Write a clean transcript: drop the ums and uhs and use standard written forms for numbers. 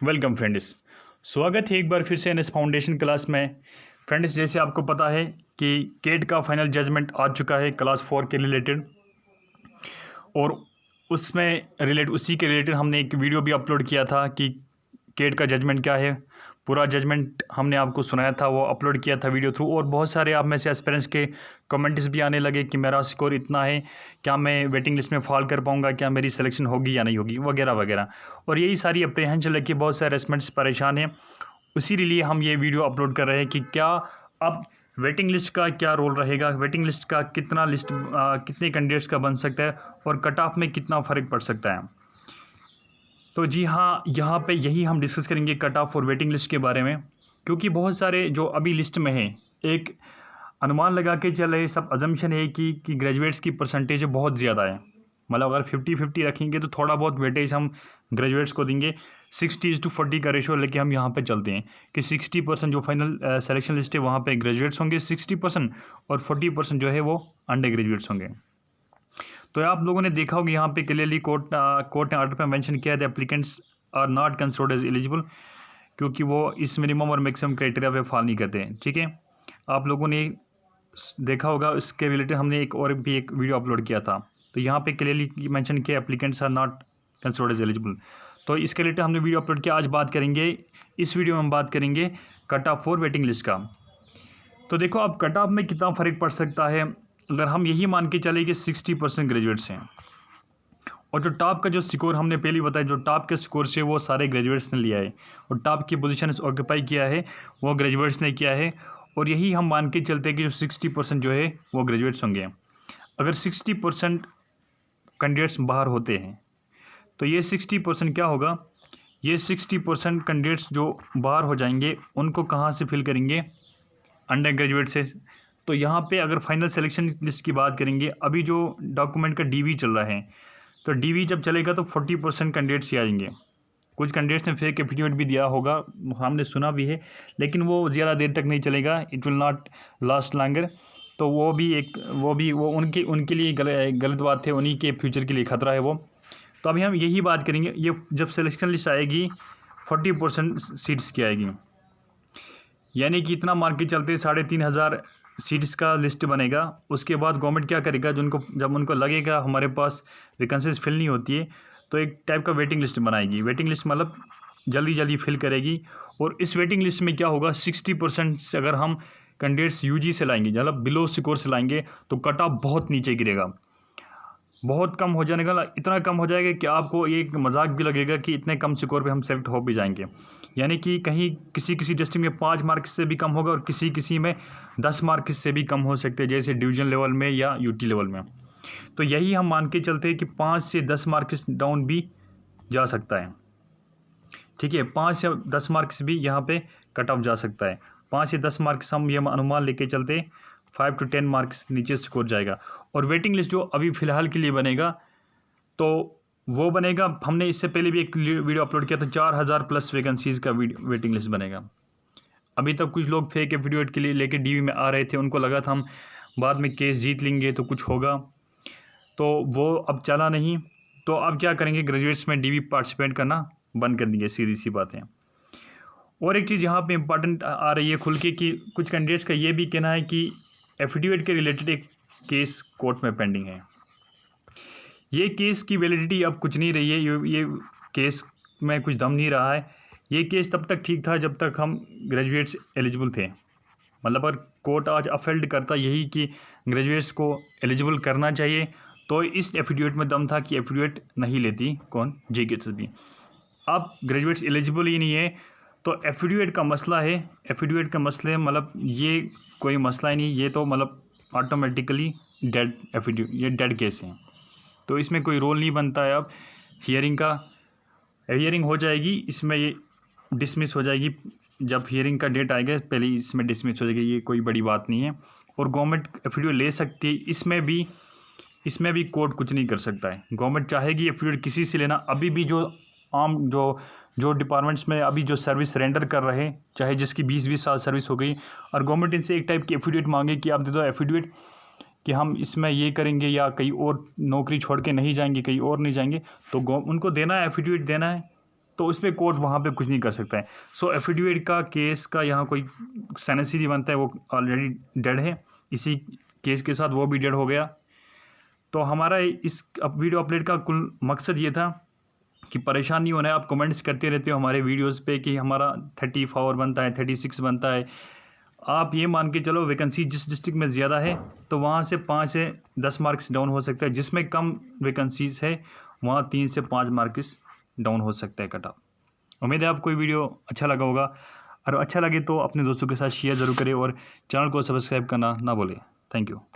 Welcome friends. स्वागत है एक बार फिर से एनएस फाउंडेशन क्लास में। फ्रेंड्स, जैसे आपको पता है कि केट का फाइनल जजमेंट आ चुका है क्लास 4 के रिलेटेड, और उसी के रिलेटेड हमने एक वीडियो भी अपलोड किया था कि केट का जजमेंट क्या है। पूरा जजमेंट हमने आपको सुनाया था, वो अपलोड किया था वीडियो थ्रू। और बहुत सारे आप में से एस्पिरेंट्स के कमेंट्स भी आने लगे कि मेरा स्कोर इतना है, क्या मैं वेटिंग लिस्ट में फॉल कर पाऊंगा, क्या मेरी सिलेक्शन होगी या नहीं होगी, वगैरह वगैरह। और यही सारी अप्रीहेंशन लेके बहुत सारे एस्पिरेंट्स परेशान हैं। उसी लिए हम ये वीडियो अपलोड कर रहे हैं कि क्या अब वेटिंग लिस्ट का क्या रोल रहेगा, वेटिंग लिस्ट का कितने कैंडिडेट्स का बन सकता है, और कट ऑफ में कितना फ़र्क पड़ सकता है। तो जी हाँ, यहाँ पे यही हम डिस्कस करेंगे कट ऑफ और वेटिंग लिस्ट के बारे में। क्योंकि बहुत सारे जो अभी लिस्ट में हैं, एक अनुमान लगा के चले, सब अजम्पशन है कि ग्रेजुएट्स की परसेंटेज बहुत ज़्यादा है। मतलब अगर 50-50 रखेंगे तो थोड़ा बहुत वेटेज हम ग्रेजुएट्स को देंगे। 60:40 का रेशो लेके हम यहाँ पे चलते हैं कि 60% जो फाइनल सिलेक्शन लिस्ट है वहाँ पे ग्रेजुएट्स होंगे 60%, और 40% जो है वो अंडर ग्रेजुएट्स होंगे। तो आप लोगों ने देखा होगा यहाँ पे क्लियरली कोर्ट ने ऑर्डर पे मेंशन किया है, applicants are not considered as eligible, क्योंकि वो इस मिनिमम और मैक्सिमम क्राइटेरिया पे फॉल नहीं करते हैं। ठीक है, आप लोगों ने देखा होगा, इसके रिलेटेड हमने एक वीडियो अपलोड किया था। तो यहाँ पे क्लियरली मेंशन किया applicants are not considered as eligible. तो इसके रिलेटेड हमने वीडियो अपलोड किया। आज बात करेंगे, इस वीडियो में हम बात करेंगे cut off for waiting list का। तो देखो, अब कट ऑफ में कितना फ़र्क पड़ सकता है अगर हम यही मान के चले कि 60% ग्रेजुएट्स हैं, और जो टॉप का जो स्कोर हमने पहले बताया, जो टॉप के स्कोर से वो सारे ग्रेजुएट्स ने लिया है, और टॉप की पोजीशन ऑक्यूपाई किया है वो ग्रेजुएट्स ने किया है। और यही हम मान के चलते हैं कि जो 60% जो है वो ग्रेजुएट्स होंगे। अगर 60% कैंडिडेट्स बाहर होते हैं तो ये 60% क्या होगा, ये 60% कैंडिडेट्स जो बाहर हो जाएंगे उनको कहाँ से फिल करेंगे, अंडर ग्रेजुएट से। तो यहाँ पे अगर फाइनल सिलेक्शन लिस्ट की बात करेंगे, अभी जो डॉक्यूमेंट का डीवी चल रहा है, तो डीवी जब चलेगा तो 40% कैंडिडेट्स ही आएंगे। कुछ कैंडिडेट्स ने फेक एफिडेविट भी दिया होगा, हमने सुना भी है, लेकिन वो ज़्यादा देर तक नहीं चलेगा, it will not last longer. तो वो उनके लिए गलत बात है, उन्हीं के फ्यूचर के लिए खतरा है वो। तो अभी हम यही बात करेंगे, ये जब सिलेक्शन लिस्ट आएगी 40% सीट्स की आएगी, यानी कि इतना मान के चलते 3,500 सीट्स का लिस्ट बनेगा। उसके बाद गवर्नमेंट क्या करेगा, जब उनको लगेगा हमारे पास वैकेंसीज फिल नहीं होती है, तो एक टाइप का वेटिंग लिस्ट बनाएगी। वेटिंग लिस्ट मतलब जल्दी जल्दी फिल करेगी। और इस वेटिंग लिस्ट में क्या होगा, 60% से अगर हम कैंडिडेट्स यूजी से लाएंगे, मतलब बिलो स्कोर से लाएंगे, तो कट ऑफ बहुत नीचे गिरेगा, बहुत कम हो जाने का, इतना कम हो जाएगा कि आपको एक मजाक भी लगेगा कि इतने कम स्कोर पे हम सेलेक्ट हो भी जाएंगे। यानी कि कहीं किसी डिस्ट्रिक्ट में 5 मार्क्स से भी कम होगा, और किसी में 10 मार्क्स से भी कम हो सकते हैं, जैसे डिवीजन लेवल में या यूटी लेवल में। तो यही हम मान के चलते हैं कि 5 से 10 मार्क्स डाउन भी जा सकता है। ठीक है, 5 से 10 मार्क्स भी यहाँ पे कट ऑफ जा सकता है। 5 से 10 मार्क्स हम ये अनुमान लेके चलते, 5 to 10 मार्क्स नीचे स्कोर जाएगा। और वेटिंग लिस्ट जो अभी फ़िलहाल के लिए बनेगा, तो वो बनेगा, हमने इससे पहले भी एक वीडियो अपलोड किया था, 4,000 प्लस वैकेंसीज़ का वेटिंग लिस्ट बनेगा। अभी तक कुछ लोग फेक एफिडेविट के लिए लेके डीवी में आ रहे थे, उनको लगा था हम बाद में केस जीत लेंगे तो कुछ होगा, तो वो अब चला नहीं। तो अब क्या करेंगे, ग्रेजुएट्स में डीवी पार्टिसिपेट करना बंद कर देंगे, सीधी सी बात है। और एक चीज़ यहाँ पे इम्पॉर्टेंट आ रही है खुल के, कि कुछ कैंडिडेट्स का ये भी कहना है कि एफिडेविट के रिलेटेड एक केस कोर्ट में पेंडिंग है। ये केस की वैलिडिटी अब कुछ नहीं रही है, ये केस में कुछ दम नहीं रहा है। ये केस तब तक ठीक था जब तक हम ग्रेजुएट्स एलिजिबल थे। मतलब अगर कोर्ट आज अफेल्ड करता यही कि ग्रेजुएट्स को एलिजिबल करना चाहिए, तो इस एफिडेविट में दम था कि एफिडेविट नहीं लेती कौन, JKSSB। अब ग्रेजुएट्स एलिजिबल ही नहीं है, तो एफिडेविट का मसला है। एफिडेविट का मसले मतलब ये कोई मसला ही नहीं, ये तो मतलब ऑटोमेटिकली डेड एफिडेविट, ये डेड केस है। तो इसमें कोई रोल नहीं बनता है। अब हियरिंग हो जाएगी, इसमें ये डिसमिस हो जाएगी। जब हियरिंग का डेट आएगा पहले इसमें डिसमिस हो जाएगी, ये कोई बड़ी बात नहीं है। और गवर्नमेंट एफिडेविट ले सकती है, इसमें भी कोर्ट कुछ नहीं कर सकता है। गवर्नमेंट चाहेगी एफिडेविट किसी से लेना, अभी भी जो आम जो डिपार्टमेंट्स में अभी जो सर्विस रेंडर कर रहे हैं, चाहे जिसकी 20-20 साल सर्विस हो गई, और गवर्नमेंट इनसे एक टाइप की एफिडेविट मांगे कि आप दे दो एफिडेविट कि हम इसमें ये करेंगे, या कहीं और नौकरी छोड़ के नहीं जाएंगे, कहीं और नहीं जाएंगे, तो उनको देना है, एफिडेविट देना है। तो उस पर कोर्ट वहाँ पे कुछ नहीं कर सकता है। सो एफिडेविट का केस का यहाँ कोई सेनेंस ही नहीं बनता है, वो ऑलरेडी डेड है, इसी केस के साथ वो भी डेड हो गया। तो हमारा इस वीडियो अपडेट का कुल मकसद ये था कि परेशान नहीं होना है। आप कमेंट्स करते रहते हो हमारे वीडियोस पे कि हमारा 34 बनता है, 36 बनता है। आप ये मान के चलो वैकेंसी जिस डिस्ट्रिक्ट में ज़्यादा है तो वहाँ से 5 से 10 मार्क्स डाउन हो सकता है, जिसमें कम वैकेंसीज है वहाँ 3 से 5 मार्क्स डाउन हो सकता है कट ऑफ। उम्मीद है आपको वीडियो अच्छा लगा होगा, और अच्छा लगे तो अपने दोस्तों के साथ शेयर ज़रूर करें और चैनल को सब्सक्राइब करना ना भूलें। Thank you.